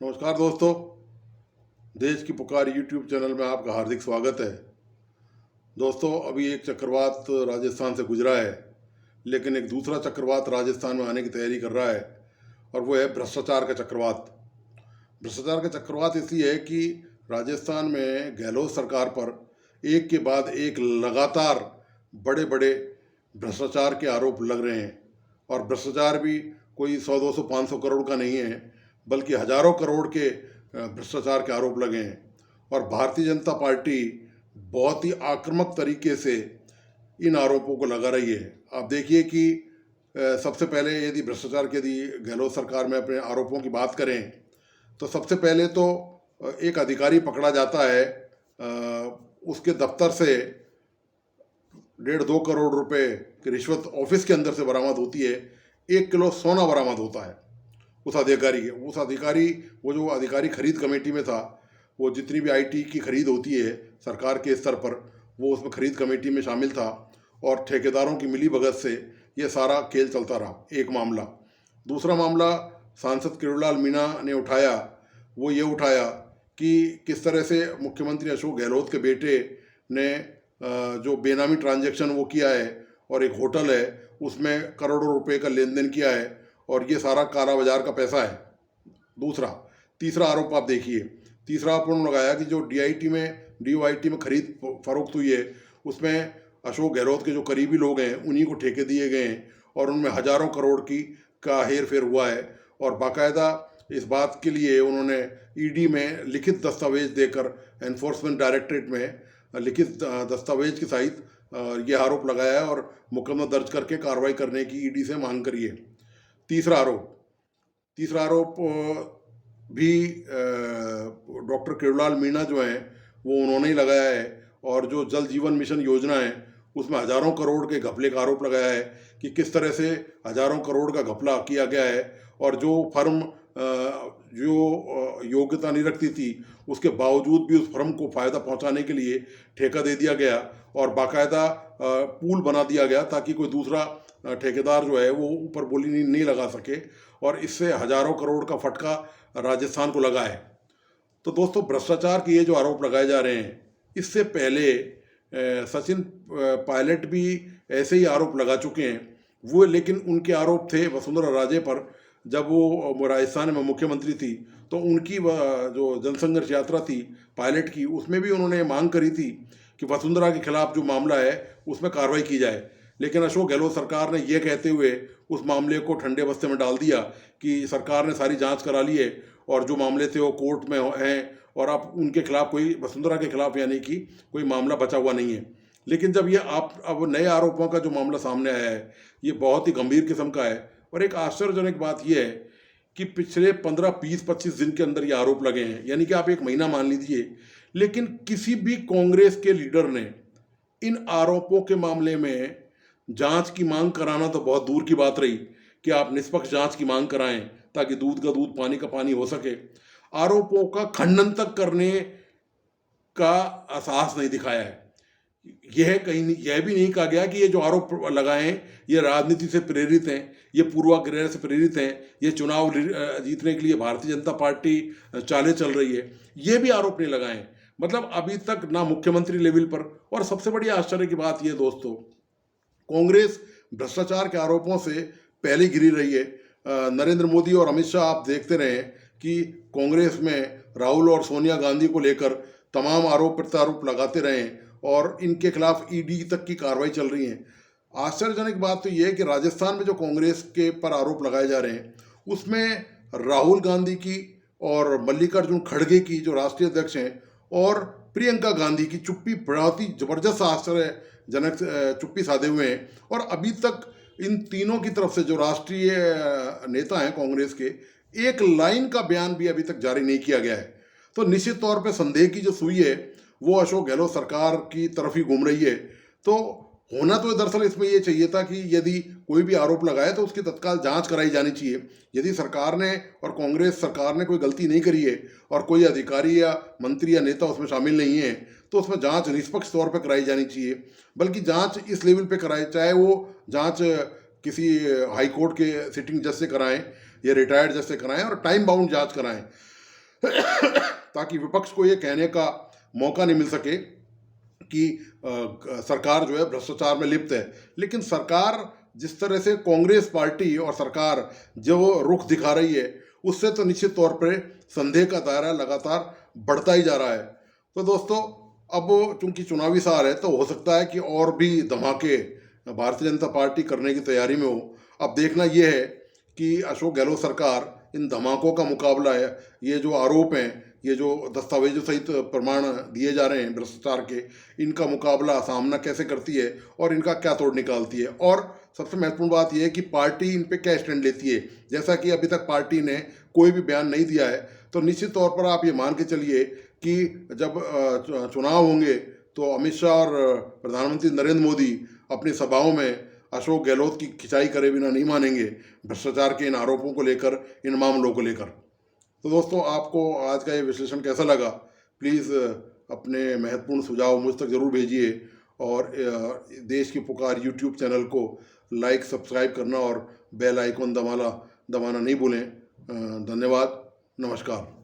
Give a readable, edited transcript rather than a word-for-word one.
नमस्कार दोस्तों। देश की पुकार यूट्यूब चैनल में आपका हार्दिक स्वागत है। दोस्तों, अभी एक चक्रवात राजस्थान से गुजरा है, लेकिन एक दूसरा चक्रवात राजस्थान में आने की तैयारी कर रहा है और वो है भ्रष्टाचार का चक्रवात। भ्रष्टाचार का चक्रवात इसलिए है कि राजस्थान में गहलोत सरकार पर एक के बाद एक लगातार बड़े बड़े भ्रष्टाचार के आरोप लग रहे हैं। और भ्रष्टाचार भी कोई 100, 200, 500 करोड़ का नहीं है, बल्कि हजारों करोड़ के भ्रष्टाचार के आरोप लगे हैं। और भारतीय जनता पार्टी बहुत ही आक्रामक तरीके से इन आरोपों को लगा रही है। आप देखिए कि सबसे पहले यदि भ्रष्टाचार की यदि गहलोत सरकार में अपने आरोपों की बात करें तो सबसे पहले तो एक अधिकारी पकड़ा जाता है, उसके दफ्तर से 1.5-2 करोड़ रुपए की रिश्वत ऑफिस के अंदर से बरामद होती है। 1 किलो सोना बरामद होता है उस अधिकारी वो जो अधिकारी खरीद कमेटी में था, वो जितनी भी आईटी की खरीद होती है सरकार के स्तर पर, वो उसमें खरीद कमेटी में शामिल था और ठेकेदारों की मिली भगत से ये सारा खेल चलता रहा। एक मामला। दूसरा मामला सांसद किरोड़ीलाल मीणा ने उठाया, वो ये उठाया कि किस तरह से मुख्यमंत्री अशोक गहलोत के बेटे ने जो बेनामी ट्रांजैक्शन वो किया है और एक होटल है उसमें करोड़ों रुपए का लेन देन किया है और ये सारा काला बाजार का पैसा है। तीसरा आरोप आप देखिए। तीसरा आरोप उन्होंने लगाया कि जो डीओआईटी में खरीद फरोख्त हुई है उसमें अशोक गहलोत के जो करीबी लोग हैं उन्हीं को ठेके दिए गए हैं और उनमें हजारों करोड़ का हेर फेर हुआ है। और बाकायदा इस बात के लिए उन्होंने ईडी में लिखित दस्तावेज देकर एनफोर्समेंट डायरेक्टरेट में लिखित दस्तावेज के सहित ये आरोप लगाया है और मुकदमा दर्ज करके कार्रवाई करने की ईडी से मांग करी है। तीसरा आरोप भी डॉक्टर किरोड़ीलाल मीणा जो हैं वो उन्होंने ही लगाया है। और जो जल जीवन मिशन योजना है उसमें हजारों करोड़ के घपले का आरोप लगाया है कि किस तरह से हजारों करोड़ का घपला किया गया है और जो फर्म जो योग्यता नहीं रखती थी उसके बावजूद भी उस फर्म को फ़ायदा पहुंचाने के लिए ठेका दे दिया गया और बाकायदा पूल बना दिया गया ताकि कोई दूसरा ठेकेदार जो है वो ऊपर बोली नहीं लगा सके और इससे हजारों करोड़ का फटका राजस्थान को लगा है। तो दोस्तों, भ्रष्टाचार के ये जो आरोप लगाए जा रहे हैं, इससे पहले सचिन पायलट भी ऐसे ही आरोप लगा चुके हैं वो, लेकिन उनके आरोप थे वसुंधरा राजे पर। जब वो राजस्थान में मुख्यमंत्री थी तो उनकी जो जनसंघर्ष यात्रा थी पायलट की, उसमें भी उन्होंने मांग करी थी कि वसुंधरा के खिलाफ जो मामला है उसमें कार्रवाई की जाए। लेकिन अशोक गहलोत सरकार ने ये कहते हुए उस मामले को ठंडे बस्ते में डाल दिया कि सरकार ने सारी जांच करा ली है और जो मामले थे वो कोर्ट में हैं और अब उनके खिलाफ कोई, वसुंधरा के खिलाफ यानी कि कोई मामला बचा हुआ नहीं है। लेकिन जब ये अब नए आरोपों का जो मामला सामने आया है ये बहुत ही गंभीर किस्म का है। और एक आश्चर्यजनक बात यह है कि पिछले 15, 20, 25 दिन के अंदर ये आरोप लगे हैं, यानी कि आप एक महीना मान लीजिए, लेकिन किसी भी कांग्रेस के लीडर ने इन आरोपों के मामले में जांच की मांग कराना तो बहुत दूर की बात रही कि आप निष्पक्ष जांच की मांग कराएं ताकि दूध का दूध पानी का पानी हो सके। आरोपों का खंडन तक करने का साहस नहीं दिखाया है। यह भी नहीं कहा गया कि ये जो आरोप लगाए हैं ये राजनीति से प्रेरित हैं, ये पूर्वाग्रह से प्रेरित हैं, ये चुनाव जीतने के लिए भारतीय जनता पार्टी चालें चल रही है। ये भी आरोप नहीं लगाए। मतलब अभी तक ना मुख्यमंत्री लेवल पर, और सबसे बड़ी आश्चर्य की बात यह दोस्तों, कांग्रेस भ्रष्टाचार के आरोपों से पहले गिरी रही है। नरेंद्र मोदी और अमित शाह आप देखते रहे कि कांग्रेस में राहुल और सोनिया गांधी को लेकर तमाम आरोप प्रत्यारोप लगाते रहे और इनके खिलाफ ईडी तक की कार्रवाई चल रही है। आश्चर्यजनक बात तो यह है कि राजस्थान में जो कांग्रेस के पर आरोप लगाए जा रहे हैं उसमें राहुल गांधी की और मल्लिकार्जुन खड़गे की जो राष्ट्रीय अध्यक्ष हैं और प्रियंका गांधी की चुप्पी बहुत ही जबरदस्त आश्चर्यजनक चुप्पी साधे हुए हैं। और अभी तक इन तीनों की तरफ से जो राष्ट्रीय नेता हैं कांग्रेस के, एक लाइन का बयान भी अभी तक जारी नहीं किया गया है। तो निश्चित तौर पे संदेह की जो सुई है वो अशोक गहलोत सरकार की तरफ ही घूम रही है। तो होना तो दरअसल इसमें ये चाहिए था कि यदि कोई भी आरोप लगाए तो उसकी तत्काल जांच कराई जानी चाहिए। यदि सरकार ने और कांग्रेस सरकार ने कोई गलती नहीं करी है और कोई अधिकारी या मंत्री या नेता उसमें शामिल नहीं है तो उसमें जांच निष्पक्ष तौर पर कराई जानी चाहिए। बल्कि जांच इस लेवल पे कराए, चाहे वो जांच किसी हाई कोर्ट के सिटिंग जज से कराएं या रिटायर्ड जज से कराएं और टाइम बाउंड जांच कराएं। ताकि विपक्ष को ये कहने का मौका नहीं मिल सके कि सरकार जो है भ्रष्टाचार में लिप्त है। लेकिन सरकार जिस तरह से कांग्रेस पार्टी और सरकार जो रुख दिखा रही है, उससे तो निश्चित तौर पर संदेह का दायरा लगातार बढ़ता ही जा रहा है। तो दोस्तों, अब चूंकि चुनावी साल है तो हो सकता है कि और भी धमाके भारतीय जनता पार्टी करने की तैयारी में हो। अब देखना यह है कि अशोक गहलोत सरकार इन धमाकों का मुकाबला है, ये जो आरोप हैं, ये जो दस्तावेजों सहित प्रमाण दिए जा रहे हैं भ्रष्टाचार के, इनका मुकाबला सामना कैसे करती है और इनका क्या तोड़ निकालती है। और सबसे महत्वपूर्ण बात यह है कि पार्टी इन पे क्या स्टैंड लेती है। जैसा कि अभी तक पार्टी ने कोई भी बयान नहीं दिया है, तो निश्चित तौर पर आप ये मान के चलिए कि जब चुनाव होंगे तो अमित शाह और प्रधानमंत्री नरेंद्र मोदी अपनी सभाओं में अशोक गहलोत की खिंचाई करे बिना नहीं मानेंगे भ्रष्टाचार के इन आरोपों को लेकर, इन मामलों को लेकर। तो दोस्तों, आपको आज का ये विश्लेषण कैसा लगा? प्लीज़ अपने महत्वपूर्ण सुझाव मुझ तक ज़रूर भेजिए और देश की पुकार यूट्यूब चैनल को लाइक, सब्सक्राइब करना और बेल आइकन दबाना नहीं भूलें। धन्यवाद। नमस्कार।